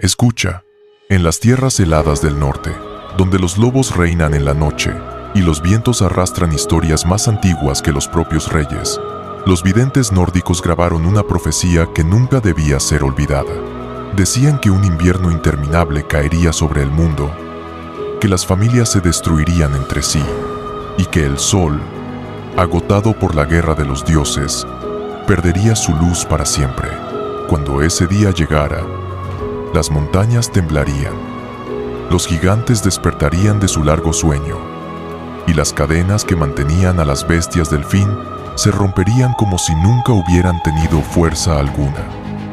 Escucha, en las tierras heladas del norte, donde los lobos reinan en la noche y los vientos arrastran historias más antiguas que los propios reyes, los videntes nórdicos grabaron una profecía que nunca debía ser olvidada. Decían que un invierno interminable caería sobre el mundo, que las familias se destruirían entre sí y que el sol, agotado por la guerra de los dioses, perdería su luz para siempre. Cuando ese día llegara, las montañas temblarían, los gigantes despertarían de su largo sueño, y las cadenas que mantenían a las bestias del fin se romperían como si nunca hubieran tenido fuerza alguna.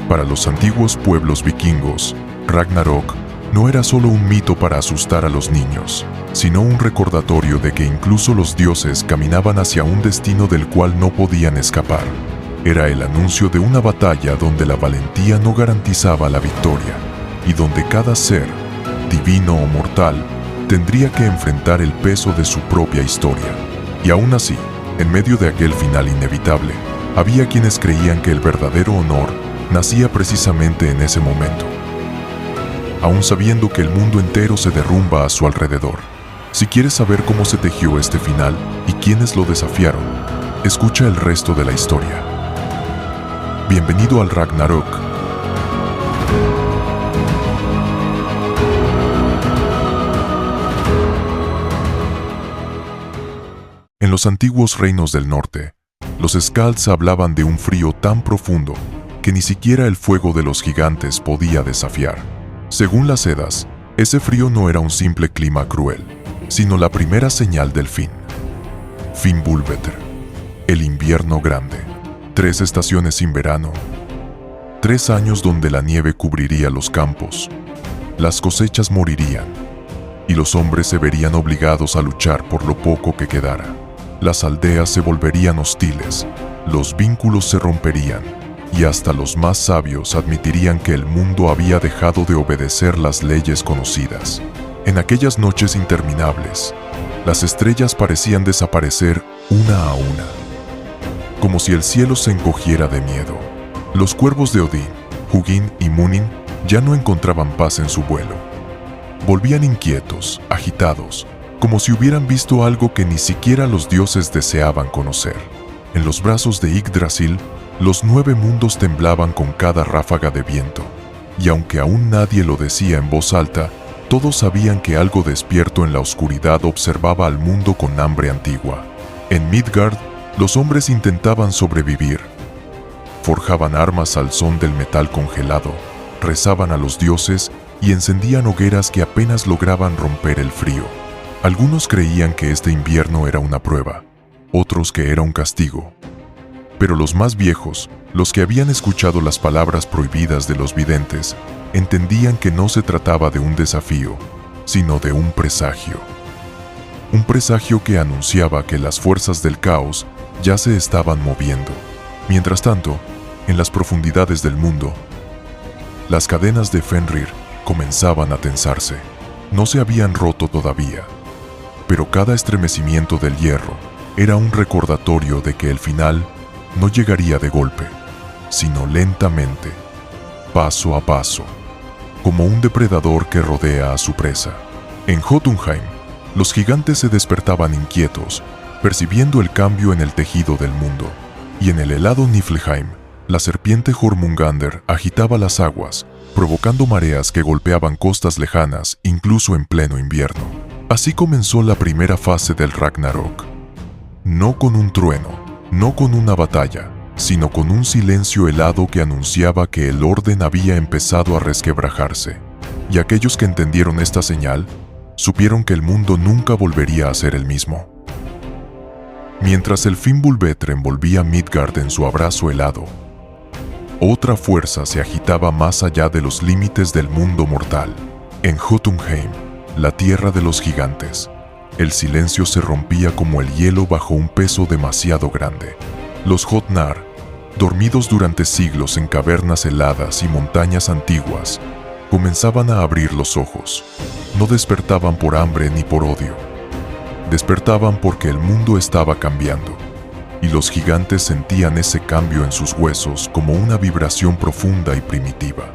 Para los antiguos pueblos vikingos, Ragnarok no era solo un mito para asustar a los niños, sino un recordatorio de que incluso los dioses caminaban hacia un destino del cual no podían escapar. Era el anuncio de una batalla donde la valentía no garantizaba la victoria, y donde cada ser, divino o mortal, tendría que enfrentar el peso de su propia historia. Y aún así, en medio de aquel final inevitable, había quienes creían que el verdadero honor nacía precisamente en ese momento, aún sabiendo que el mundo entero se derrumba a su alrededor. Si quieres saber cómo se tejió este final y quiénes lo desafiaron, escucha el resto de la historia. Bienvenido al Ragnarok. En los antiguos reinos del norte, los Skalds hablaban de un frío tan profundo que ni siquiera el fuego de los gigantes podía desafiar. Según las Eddas, ese frío no era un simple clima cruel, sino la primera señal del fin. Fimbulvetr, el invierno grande. 3 estaciones sin verano. 3 años donde la nieve cubriría los campos, las cosechas morirían, y los hombres se verían obligados a luchar por lo poco que quedara. Las aldeas se volverían hostiles, los vínculos se romperían, y hasta los más sabios admitirían que el mundo había dejado de obedecer las leyes conocidas. En aquellas noches interminables, las estrellas parecían desaparecer una a una, como si el cielo se encogiera de miedo. Los cuervos de Odín, Hugin y Munin ya no encontraban paz en su vuelo. Volvían inquietos, agitados, como si hubieran visto algo que ni siquiera los dioses deseaban conocer. En los brazos de Yggdrasil, los 9 mundos temblaban con cada ráfaga de viento, y aunque aún nadie lo decía en voz alta, todos sabían que algo despierto en la oscuridad observaba al mundo con hambre antigua. En Midgard, los hombres intentaban sobrevivir. Forjaban armas al son del metal congelado, rezaban a los dioses y encendían hogueras que apenas lograban romper el frío. Algunos creían que este invierno era una prueba, otros que era un castigo. Pero los más viejos, los que habían escuchado las palabras prohibidas de los videntes, entendían que no se trataba de un desafío, sino de un presagio. Un presagio que anunciaba que las fuerzas del caos ya se estaban moviendo. Mientras tanto, en las profundidades del mundo, las cadenas de Fenrir comenzaban a tensarse. No se habían roto todavía, pero cada estremecimiento del hierro era un recordatorio de que el final no llegaría de golpe, sino lentamente, paso a paso, como un depredador que rodea a su presa. En Jotunheim, los gigantes se despertaban inquietos, percibiendo el cambio en el tejido del mundo, y en el helado Niflheim, la serpiente Jormungandr agitaba las aguas, provocando mareas que golpeaban costas lejanas incluso en pleno invierno. Así comenzó la primera fase del Ragnarok. No con un trueno, no con una batalla, sino con un silencio helado que anunciaba que el orden había empezado a resquebrajarse. Y aquellos que entendieron esta señal, supieron que el mundo nunca volvería a ser el mismo. Mientras el Fimbulvetr envolvía Midgard en su abrazo helado, otra fuerza se agitaba más allá de los límites del mundo mortal. En Jotunheim, la tierra de los gigantes, el silencio se rompía como el hielo bajo un peso demasiado grande. Los Jotnar, dormidos durante siglos en cavernas heladas y montañas antiguas, comenzaban a abrir los ojos. No despertaban por hambre ni por odio. Despertaban porque el mundo estaba cambiando, y los gigantes sentían ese cambio en sus huesos como una vibración profunda y primitiva.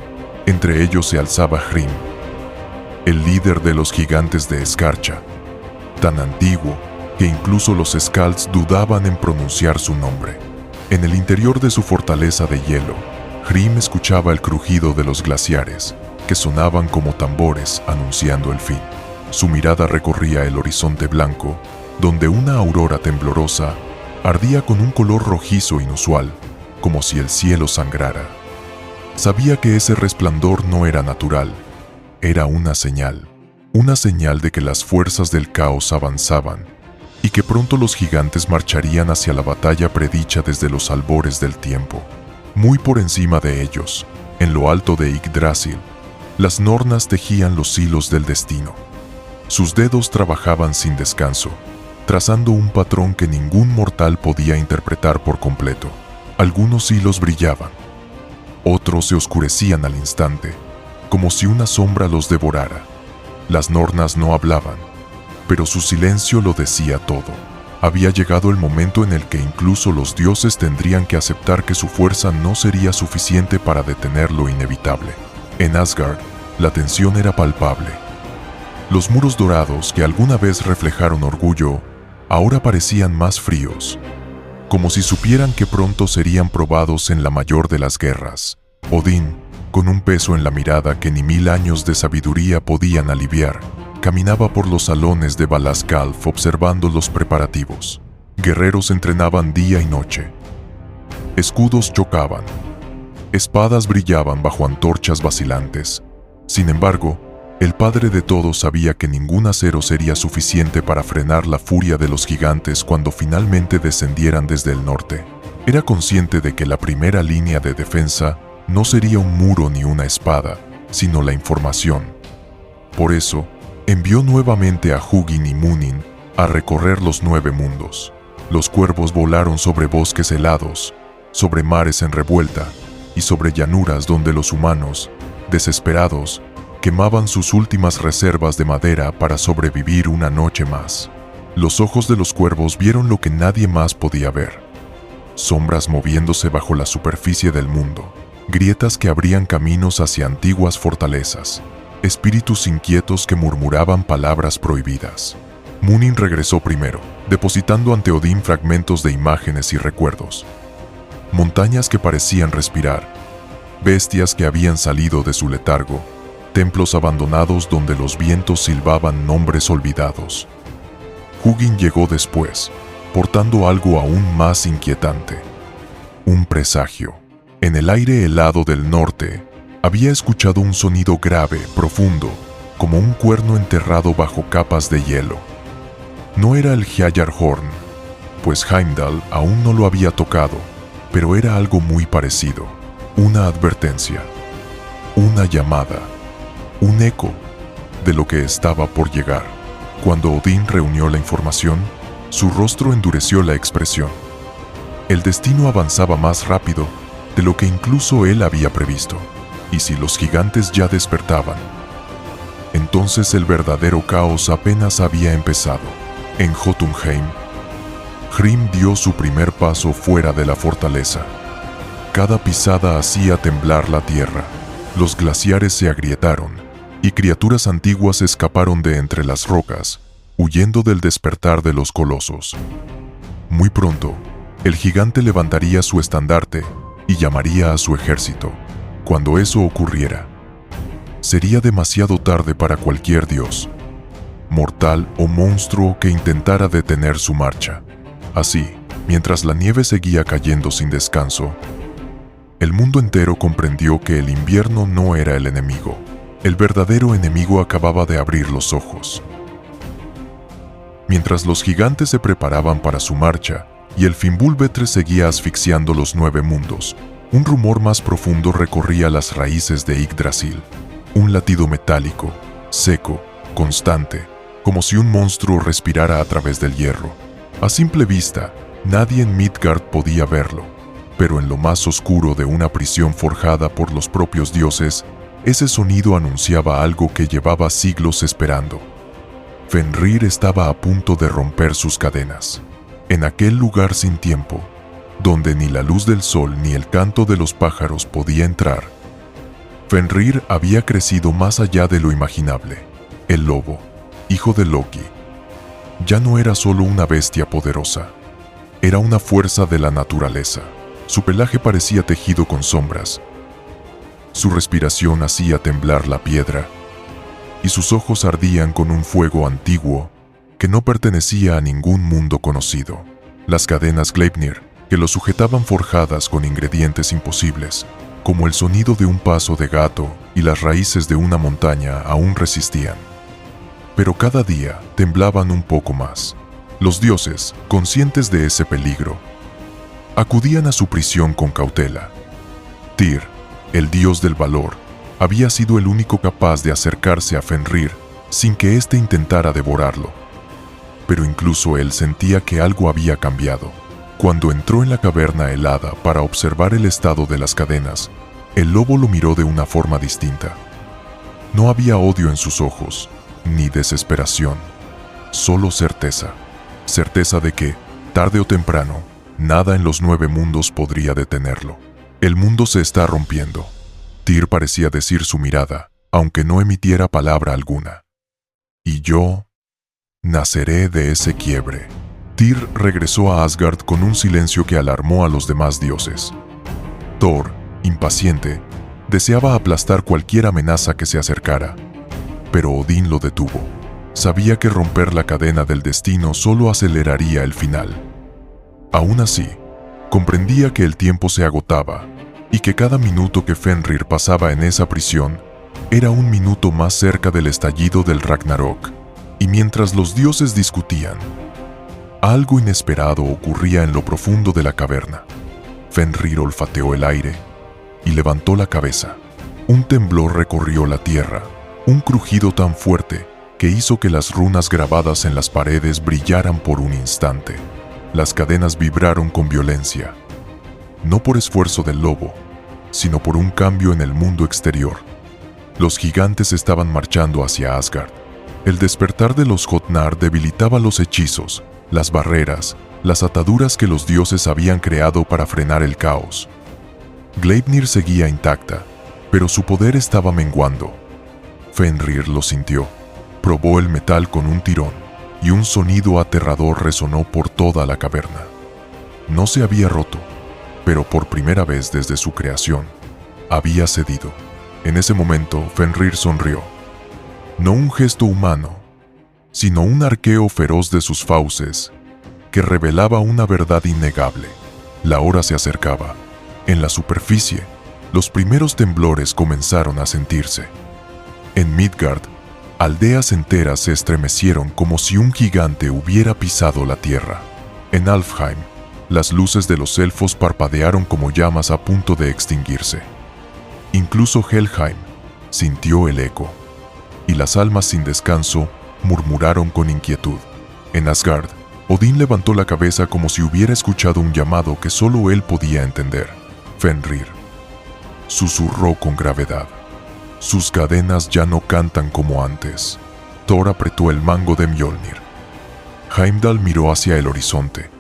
Entre ellos se alzaba Hrym, el líder de los gigantes de escarcha, tan antiguo que incluso los Skalds dudaban en pronunciar su nombre. En el interior de su fortaleza de hielo, Hrym escuchaba el crujido de los glaciares, que sonaban como tambores anunciando el fin. Su mirada recorría el horizonte blanco, donde una aurora temblorosa ardía con un color rojizo inusual, como si el cielo sangrara. Sabía que ese resplandor no era natural, era una señal de que las fuerzas del caos avanzaban y que pronto los gigantes marcharían hacia la batalla predicha desde los albores del tiempo. Muy por encima de ellos, en lo alto de Yggdrasil, las Nornas tejían los hilos del destino. Sus dedos trabajaban sin descanso, trazando un patrón que ningún mortal podía interpretar por completo. Algunos hilos brillaban, otros se oscurecían al instante, como si una sombra los devorara. Las Nornas no hablaban, pero su silencio lo decía todo. Había llegado el momento en el que incluso los dioses tendrían que aceptar que su fuerza no sería suficiente para detener lo inevitable. En Asgard, la tensión era palpable. Los muros dorados que alguna vez reflejaron orgullo, ahora parecían más fríos, como si supieran que pronto serían probados en la mayor de las guerras. Odín, con un peso en la mirada que ni 1000 años de sabiduría podían aliviar, caminaba por los salones de Valaskalf observando los preparativos. Guerreros entrenaban día y noche. Escudos chocaban. Espadas brillaban bajo antorchas vacilantes. Sin embargo, el padre de todos sabía que ningún acero sería suficiente para frenar la furia de los gigantes cuando finalmente descendieran desde el norte. Era consciente de que la primera línea de defensa no sería un muro ni una espada, sino la información. Por eso, envió nuevamente a Hugin y Munin a recorrer los 9 mundos. Los cuervos volaron sobre bosques helados, sobre mares en revuelta y sobre llanuras donde los humanos, desesperados, quemaban sus últimas reservas de madera para sobrevivir una noche más. Los ojos de los cuervos vieron lo que nadie más podía ver. Sombras moviéndose bajo la superficie del mundo, grietas que abrían caminos hacia antiguas fortalezas, espíritus inquietos que murmuraban palabras prohibidas. Munin regresó primero, depositando ante Odín fragmentos de imágenes y recuerdos. Montañas que parecían respirar, bestias que habían salido de su letargo, templos abandonados donde los vientos silbaban nombres olvidados. Hugin llegó después, portando algo aún más inquietante. Un presagio. En el aire helado del norte, había escuchado un sonido grave, profundo, como un cuerno enterrado bajo capas de hielo. No era el Hjalljarhorn, pues Heimdall aún no lo había tocado, pero era algo muy parecido. Una advertencia, una llamada, un eco de lo que estaba por llegar. Cuando Odín reunió la información, su rostro endureció la expresión. El destino avanzaba más rápido de lo que incluso él había previsto. Y si los gigantes ya despertaban, entonces el verdadero caos apenas había empezado. En Jotunheim, Hrym dio su primer paso fuera de la fortaleza. Cada pisada hacía temblar la tierra. Los glaciares se agrietaron y criaturas antiguas escaparon de entre las rocas, huyendo del despertar de los colosos. Muy pronto, el gigante levantaría su estandarte y llamaría a su ejército. Cuando eso ocurriera, sería demasiado tarde para cualquier dios, mortal o monstruo que intentara detener su marcha. Así, mientras la nieve seguía cayendo sin descanso, el mundo entero comprendió que el invierno no era el enemigo. El verdadero enemigo acababa de abrir los ojos. Mientras los gigantes se preparaban para su marcha y el Fimbulvetre seguía asfixiando los 9 mundos, un rumor más profundo recorría las raíces de Yggdrasil. Un latido metálico, seco, constante, como si un monstruo respirara a través del hierro. A simple vista, nadie en Midgard podía verlo, pero en lo más oscuro de una prisión forjada por los propios dioses, ese sonido anunciaba algo que llevaba siglos esperando. Fenrir estaba a punto de romper sus cadenas. En aquel lugar sin tiempo, donde ni la luz del sol ni el canto de los pájaros podía entrar, Fenrir había crecido más allá de lo imaginable. El lobo, hijo de Loki, ya no era solo una bestia poderosa, era una fuerza de la naturaleza. Su pelaje parecía tejido con sombras, su respiración hacía temblar la piedra, y sus ojos ardían con un fuego antiguo que no pertenecía a ningún mundo conocido. Las cadenas Gleipnir, que lo sujetaban forjadas con ingredientes imposibles, como el sonido de un paso de gato y las raíces de una montaña, aún resistían. Pero cada día temblaban un poco más. Los dioses, conscientes de ese peligro, acudían a su prisión con cautela. Tyr, el dios del valor, había sido el único capaz de acercarse a Fenrir sin que éste intentara devorarlo. Pero incluso él sentía que algo había cambiado. Cuando entró en la caverna helada para observar el estado de las cadenas, el lobo lo miró de una forma distinta. No había odio en sus ojos, ni desesperación, solo certeza. Certeza de que, tarde o temprano, nada en los 9 mundos podría detenerlo. El mundo se está rompiendo. Tyr parecía decir su mirada, aunque no emitiera palabra alguna. Y yo naceré de ese quiebre. Tyr regresó a Asgard con un silencio que alarmó a los demás dioses. Thor, impaciente, deseaba aplastar cualquier amenaza que se acercara, pero Odín lo detuvo. Sabía que romper la cadena del destino solo aceleraría el final. Aún así, comprendía que el tiempo se agotaba y que cada minuto que Fenrir pasaba en esa prisión era un minuto más cerca del estallido del Ragnarok. Y mientras los dioses discutían, algo inesperado ocurría en lo profundo de la caverna. Fenrir olfateó el aire y levantó la cabeza. Un temblor recorrió la tierra, un crujido tan fuerte que hizo que las runas grabadas en las paredes brillaran por un instante. Las cadenas vibraron con violencia, no por esfuerzo del lobo, sino por un cambio en el mundo exterior. Los gigantes estaban marchando hacia Asgard. El despertar de los Jotnar debilitaba los hechizos, las barreras, las ataduras que los dioses habían creado para frenar el caos. Gleipnir seguía intacta, pero su poder estaba menguando. Fenrir lo sintió. Probó el metal con un tirón, y un sonido aterrador resonó por toda la caverna. No se había roto, pero por primera vez desde su creación, había cedido. En ese momento, Fenrir sonrió. No un gesto humano, sino un arqueo feroz de sus fauces, que revelaba una verdad innegable. La hora se acercaba. En la superficie, los primeros temblores comenzaron a sentirse. En Midgard, aldeas enteras se estremecieron como si un gigante hubiera pisado la tierra. En Alfheim, las luces de los elfos parpadearon como llamas a punto de extinguirse. Incluso Helheim sintió el eco, y las almas sin descanso murmuraron con inquietud. En Asgard, Odín levantó la cabeza como si hubiera escuchado un llamado que solo él podía entender. Fenrir, susurró con gravedad. Sus cadenas ya no cantan como antes. Thor apretó el mango de Mjolnir. Heimdall miró hacia el horizonte,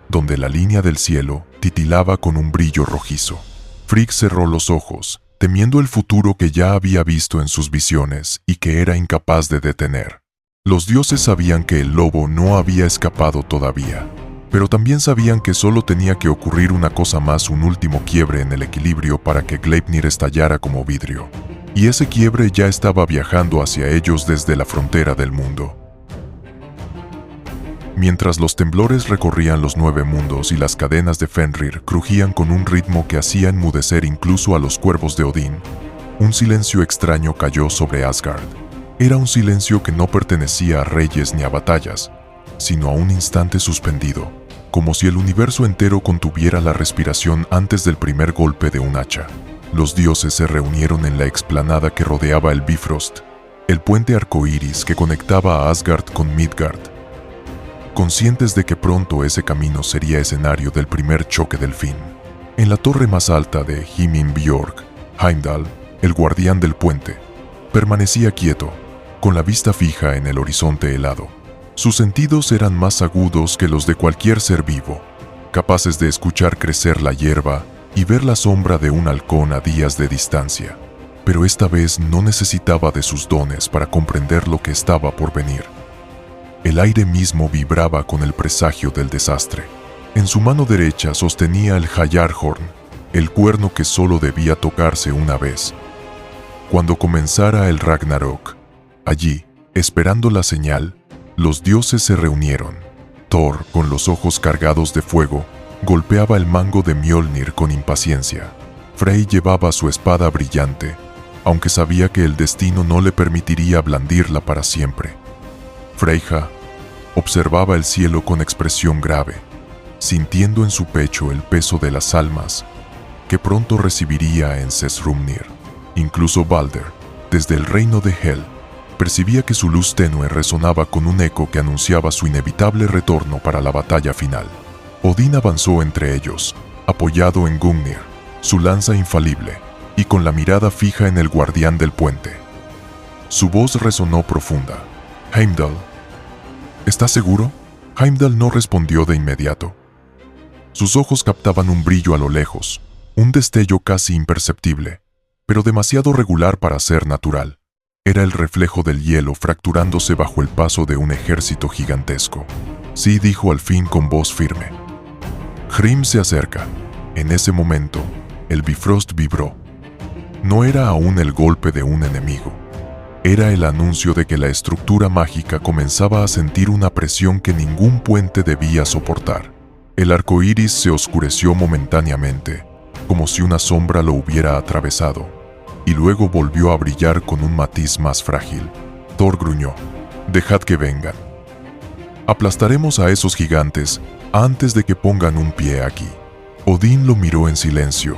donde la línea del cielo titilaba con un brillo rojizo. Frigg cerró los ojos, temiendo el futuro que ya había visto en sus visiones y que era incapaz de detener. Los dioses sabían que el lobo no había escapado todavía, pero también sabían que solo tenía que ocurrir una cosa más, un último quiebre en el equilibrio para que Gleipnir estallara como vidrio. Y ese quiebre ya estaba viajando hacia ellos desde la frontera del mundo. Mientras los temblores recorrían los 9 mundos y las cadenas de Fenrir crujían con un ritmo que hacía enmudecer incluso a los cuervos de Odín, un silencio extraño cayó sobre Asgard. Era un silencio que no pertenecía a reyes ni a batallas, sino a un instante suspendido, como si el universo entero contuviera la respiración antes del primer golpe de un hacha. Los dioses se reunieron en la explanada que rodeaba el Bifrost, el puente arcoíris que conectaba a Asgard con Midgard, conscientes de que pronto ese camino sería escenario del primer choque del fin. En la torre más alta de Himinbjörg, Heimdall, el guardián del puente, permanecía quieto, con la vista fija en el horizonte helado. Sus sentidos eran más agudos que los de cualquier ser vivo, capaces de escuchar crecer la hierba y ver la sombra de un halcón a días de distancia. pero esta vez no necesitaba de sus dones para comprender lo que estaba por venir. El aire mismo vibraba con el presagio del desastre. En su mano derecha sostenía el Hayarhorn, el cuerno que solo debía tocarse una vez. Cuando comenzara el Ragnarok, allí, esperando la señal, los dioses se reunieron. Thor, con los ojos cargados de fuego, golpeaba el mango de Mjolnir con impaciencia. Frey llevaba su espada brillante, aunque sabía que el destino no le permitiría blandirla para siempre. Freyja observaba el cielo con expresión grave, sintiendo en su pecho el peso de las almas que pronto recibiría en Sessrumnir. Incluso Balder, desde el reino de Hel, percibía que su luz tenue resonaba con un eco que anunciaba su inevitable retorno para la batalla final. Odín avanzó entre ellos, apoyado en Gungnir, su lanza infalible, y con la mirada fija en el guardián del puente. Su voz resonó profunda. «Heimdall, ¿estás seguro?» Heimdall no respondió de inmediato. Sus ojos captaban un brillo a lo lejos, un destello casi imperceptible, pero demasiado regular para ser natural. Era el reflejo del hielo fracturándose bajo el paso de un ejército gigantesco. «Sí», dijo al fin con voz firme. «Hrym se acerca». En ese momento, el Bifrost vibró. No era aún el golpe de un enemigo. Era el anuncio de que la estructura mágica comenzaba a sentir una presión que ningún puente debía soportar. El arco iris se oscureció momentáneamente, como si una sombra lo hubiera atravesado, y luego volvió a brillar con un matiz más frágil. Thor gruñó: «Dejad que vengan. Aplastaremos a esos gigantes antes de que pongan un pie aquí». Odín lo miró en silencio,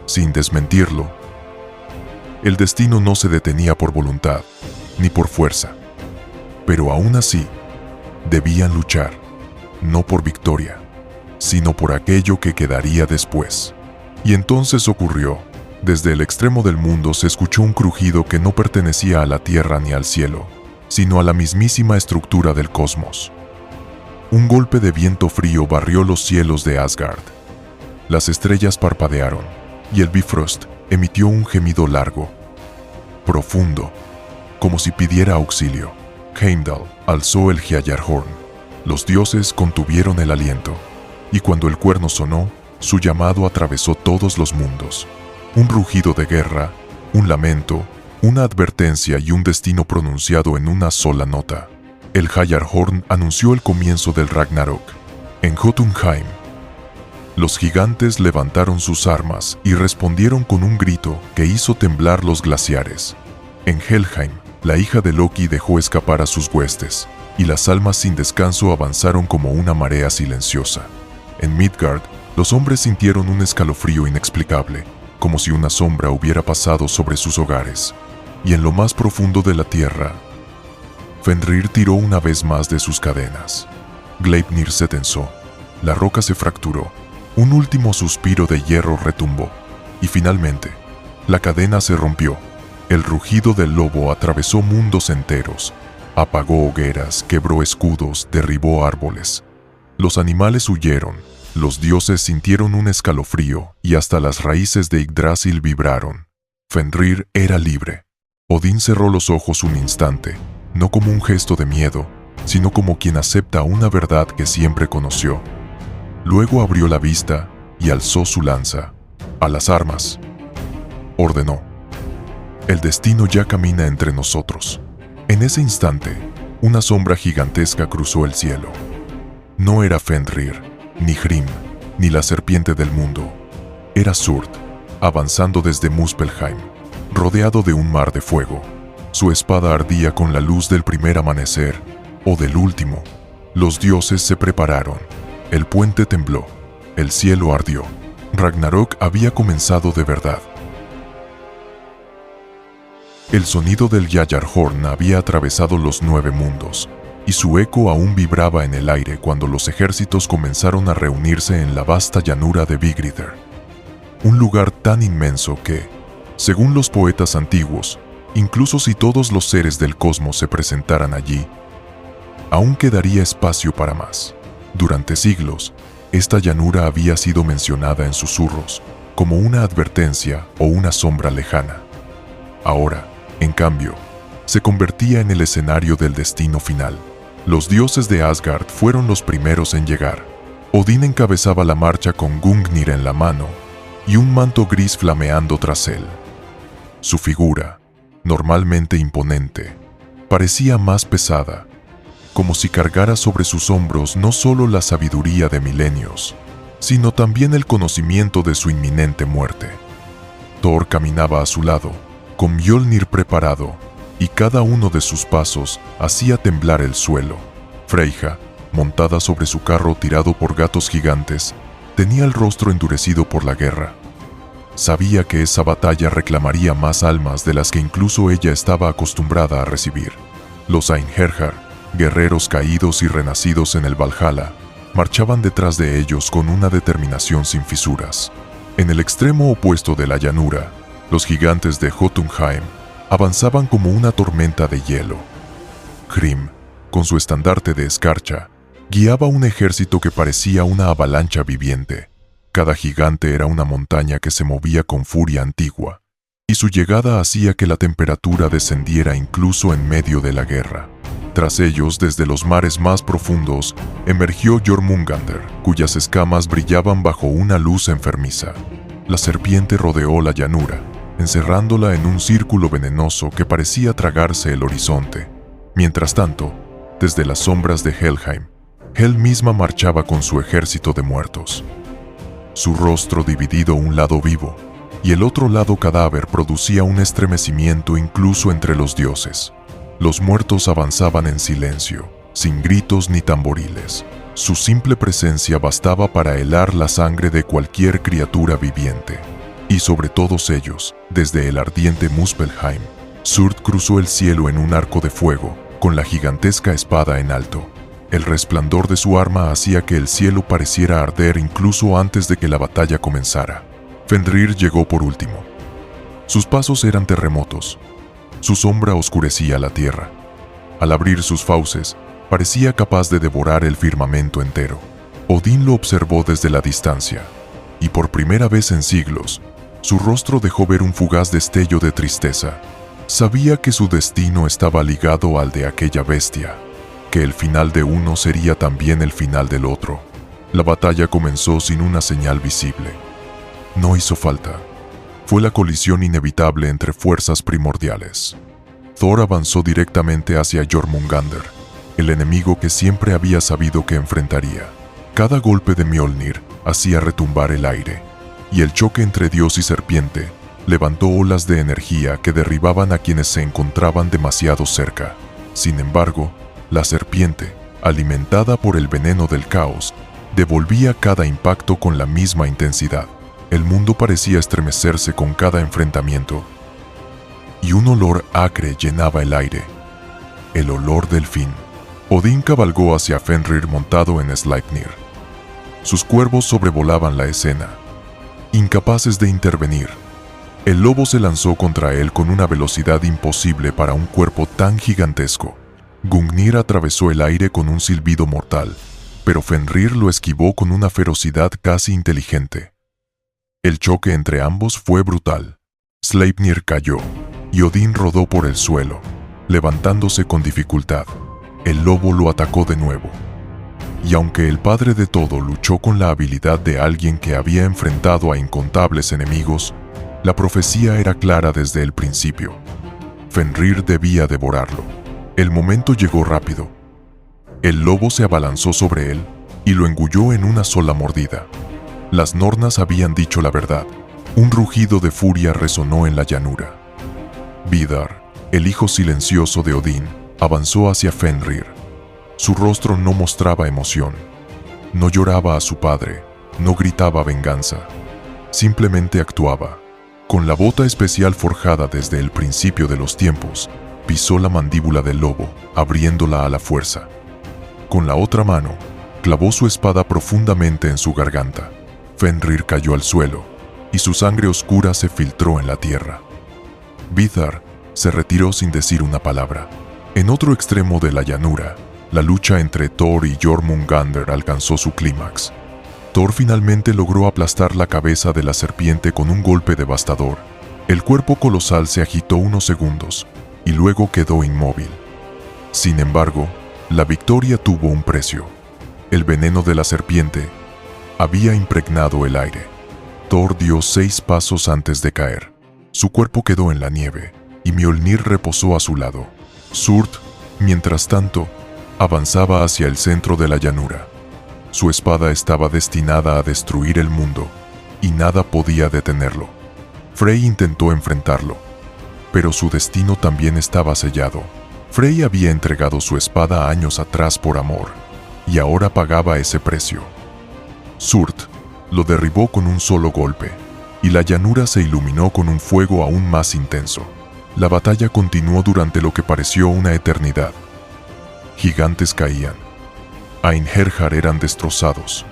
sin desmentirlo. El destino no se detenía por voluntad, ni por fuerza. Pero aún así, debían luchar, no por victoria, sino por aquello que quedaría después. Y entonces ocurrió. Desde el extremo del mundo se escuchó un crujido que no pertenecía a la tierra ni al cielo, sino a la mismísima estructura del cosmos. Un golpe de viento frío barrió los cielos de Asgard. Las estrellas parpadearon, y el Bifrost emitió un gemido largo, profundo, como si pidiera auxilio. Heimdall alzó el Hayarhorn. Los dioses contuvieron el aliento, y cuando el cuerno sonó, su llamado atravesó todos los mundos. Un rugido de guerra, un lamento, una advertencia y un destino pronunciado en una sola nota. El Hayarhorn anunció el comienzo del Ragnarok. En Jotunheim, los gigantes levantaron sus armas y respondieron con un grito que hizo temblar los glaciares. En Helheim, la hija de Loki dejó escapar a sus huestes, y las almas sin descanso avanzaron como una marea silenciosa. En Midgard, los hombres sintieron un escalofrío inexplicable, como si una sombra hubiera pasado sobre sus hogares. Y en lo más profundo de la tierra, Fenrir tiró una vez más de sus cadenas. Gleipnir se tensó, la roca se fracturó, un último suspiro de hierro retumbó, y finalmente, la cadena se rompió. El rugido del lobo atravesó mundos enteros, apagó hogueras, quebró escudos, derribó árboles. Los animales huyeron, los dioses sintieron un escalofrío y hasta las raíces de Yggdrasil vibraron. Fenrir era libre. Odín cerró los ojos un instante, no como un gesto de miedo, sino como quien acepta una verdad que siempre conoció. Luego abrió la vista y alzó su lanza. «A las armas», ordenó. «El destino ya camina entre nosotros». En ese instante, una sombra gigantesca cruzó el cielo. No era Fenrir, ni Hrym, ni la serpiente del mundo. Era Surd, avanzando desde Muspelheim, rodeado de un mar de fuego. Su espada ardía con la luz del primer amanecer, o del último. Los dioses se prepararon. El puente tembló. El cielo ardió. Ragnarok había comenzado de verdad. El sonido del Hayarhorn había atravesado los 9 mundos, y su eco aún vibraba en el aire cuando los ejércitos comenzaron a reunirse en la vasta llanura de Vigridr. Un lugar tan inmenso que, según los poetas antiguos, incluso si todos los seres del cosmos se presentaran allí, aún quedaría espacio para más. Durante siglos, esta llanura había sido mencionada en susurros, como una advertencia o una sombra lejana. Ahora, en cambio, se convertía en el escenario del destino final. Los dioses de Asgard fueron los primeros en llegar. Odín encabezaba la marcha con Gungnir en la mano y un manto gris flameando tras él. Su figura, normalmente imponente, parecía más pesada, como si cargara sobre sus hombros no solo la sabiduría de milenios, sino también el conocimiento de su inminente muerte. Thor caminaba a su lado, con Mjolnir preparado, y cada uno de sus pasos hacía temblar el suelo. Freyja, montada sobre su carro tirado por gatos gigantes, tenía el rostro endurecido por la guerra. Sabía que esa batalla reclamaría más almas de las que incluso ella estaba acostumbrada a recibir. Los Einherjar, guerreros caídos y renacidos en el Valhalla, marchaban detrás de ellos con una determinación sin fisuras. En el extremo opuesto de la llanura, los gigantes de Jotunheim avanzaban como una tormenta de hielo. Hrym, con su estandarte de escarcha, guiaba un ejército que parecía una avalancha viviente. Cada gigante era una montaña que se movía con furia antigua, y su llegada hacía que la temperatura descendiera incluso en medio de la guerra. Tras ellos, desde los mares más profundos, emergió Jormungandr, cuyas escamas brillaban bajo una luz enfermiza. La serpiente rodeó la llanura, encerrándola en un círculo venenoso que parecía tragarse el horizonte. Mientras tanto, desde las sombras de Helheim, Hel misma marchaba con su ejército de muertos. Su rostro dividido un lado vivo y el otro lado cadáver producía un estremecimiento incluso entre los dioses. Los muertos avanzaban en silencio, sin gritos ni tamboriles. Su simple presencia bastaba para helar la sangre de cualquier criatura viviente. Y sobre todos ellos, desde el ardiente Muspelheim, Surd cruzó el cielo en un arco de fuego, con la gigantesca espada en alto. El resplandor de su arma hacía que el cielo pareciera arder incluso antes de que la batalla comenzara. Fenrir llegó por último. Sus pasos eran terremotos. Su sombra oscurecía la tierra. Al abrir sus fauces, parecía capaz de devorar el firmamento entero. Odín lo observó desde la distancia, y por primera vez en siglos, su rostro dejó ver un fugaz destello de tristeza. Sabía que su destino estaba ligado al de aquella bestia, que el final de uno sería también el final del otro. La batalla comenzó sin una señal visible. No hizo falta. Fue la colisión inevitable entre fuerzas primordiales. Thor avanzó directamente hacia Jormungandr, el enemigo que siempre había sabido que enfrentaría. Cada golpe de Mjolnir hacía retumbar el aire, y el choque entre dios y serpiente levantó olas de energía que derribaban a quienes se encontraban demasiado cerca. Sin embargo, la serpiente, alimentada por el veneno del caos, devolvía cada impacto con la misma intensidad. El mundo parecía estremecerse con cada enfrentamiento, y un olor acre llenaba el aire. El olor del fin. Odín cabalgó hacia Fenrir montado en Sleipnir. Sus cuervos sobrevolaban la escena, incapaces de intervenir. El lobo se lanzó contra él con una velocidad imposible para un cuerpo tan gigantesco. Gungnir atravesó el aire con un silbido mortal, pero Fenrir lo esquivó con una ferocidad casi inteligente. El choque entre ambos fue brutal. Sleipnir cayó, y Odín rodó por el suelo, levantándose con dificultad. El lobo lo atacó de nuevo. Y aunque el padre de todo luchó con la habilidad de alguien que había enfrentado a incontables enemigos, la profecía era clara desde el principio. Fenrir debía devorarlo. El momento llegó rápido. El lobo se abalanzó sobre él y lo engulló en una sola mordida. Las nornas habían dicho la verdad. Un rugido de furia resonó en la llanura. Vidar, el hijo silencioso de Odín, avanzó hacia Fenrir. Su rostro no mostraba emoción. No lloraba a su padre, no gritaba venganza. Simplemente actuaba. Con la bota especial forjada desde el principio de los tiempos, pisó la mandíbula del lobo, abriéndola a la fuerza. Con la otra mano, clavó su espada profundamente en su garganta. Fenrir cayó al suelo, y su sangre oscura se filtró en la tierra. Vidar se retiró sin decir una palabra. En otro extremo de la llanura, la lucha entre Thor y Jormungandr alcanzó su clímax. Thor finalmente logró aplastar la cabeza de la serpiente con un golpe devastador, El cuerpo colosal se agitó unos segundos y luego quedó inmóvil. Sin embargo, la victoria tuvo un precio. El veneno de la serpiente había impregnado el aire. Thor dio 6 pasos antes de caer. Su cuerpo quedó en la nieve y Mjolnir reposó a su lado. Surd, mientras tanto, avanzaba hacia el centro de la llanura. Su espada estaba destinada a destruir el mundo y nada podía detenerlo. Frey intentó enfrentarlo, pero su destino también estaba sellado. Frey había entregado su espada años atrás por amor, y ahora pagaba ese precio. Surd lo derribó con un solo golpe, y la llanura se iluminó con un fuego aún más intenso. La batalla continuó durante lo que pareció una eternidad. Gigantes caían. Einherjar eran destrozados.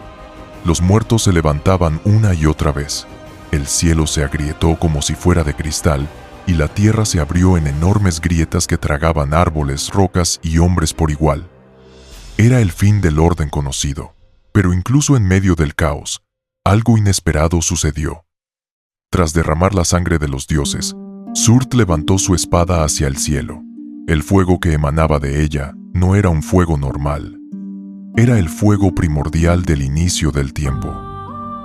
Los muertos se levantaban una y otra vez. El cielo se agrietó como si fuera de cristal, y la tierra se abrió en enormes grietas que tragaban árboles, rocas y hombres por igual. Era el fin del orden conocido, pero incluso en medio del caos, algo inesperado sucedió. Tras derramar la sangre de los dioses, Surd levantó su espada hacia el cielo. El fuego que emanaba de ella no era un fuego normal. Era el fuego primordial del inicio del tiempo.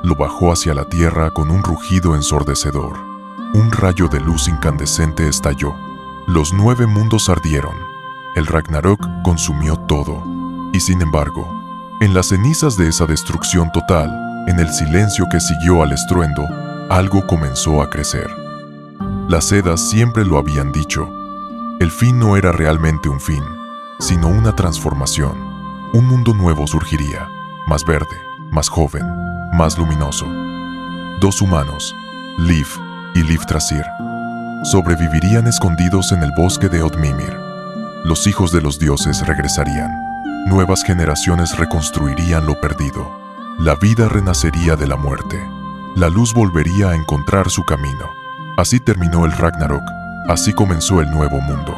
Lo bajó hacia la tierra con un rugido ensordecedor. Un rayo de luz incandescente estalló. Los 9 mundos ardieron. El Ragnarok consumió todo. Y sin embargo, en las cenizas de esa destrucción total, en el silencio que siguió al estruendo, algo comenzó a crecer. Las Edas siempre lo habían dicho. El fin no era realmente un fin, sino una transformación. Un mundo nuevo surgiría, más verde, más joven, más luminoso. 2 humanos, Liv y Livtrasir, sobrevivirían escondidos en el bosque de Odmimir. Los hijos de los dioses regresarían. Nuevas generaciones reconstruirían lo perdido. La vida renacería de la muerte. La luz volvería a encontrar su camino. Así terminó el Ragnarok. Así comenzó el nuevo mundo.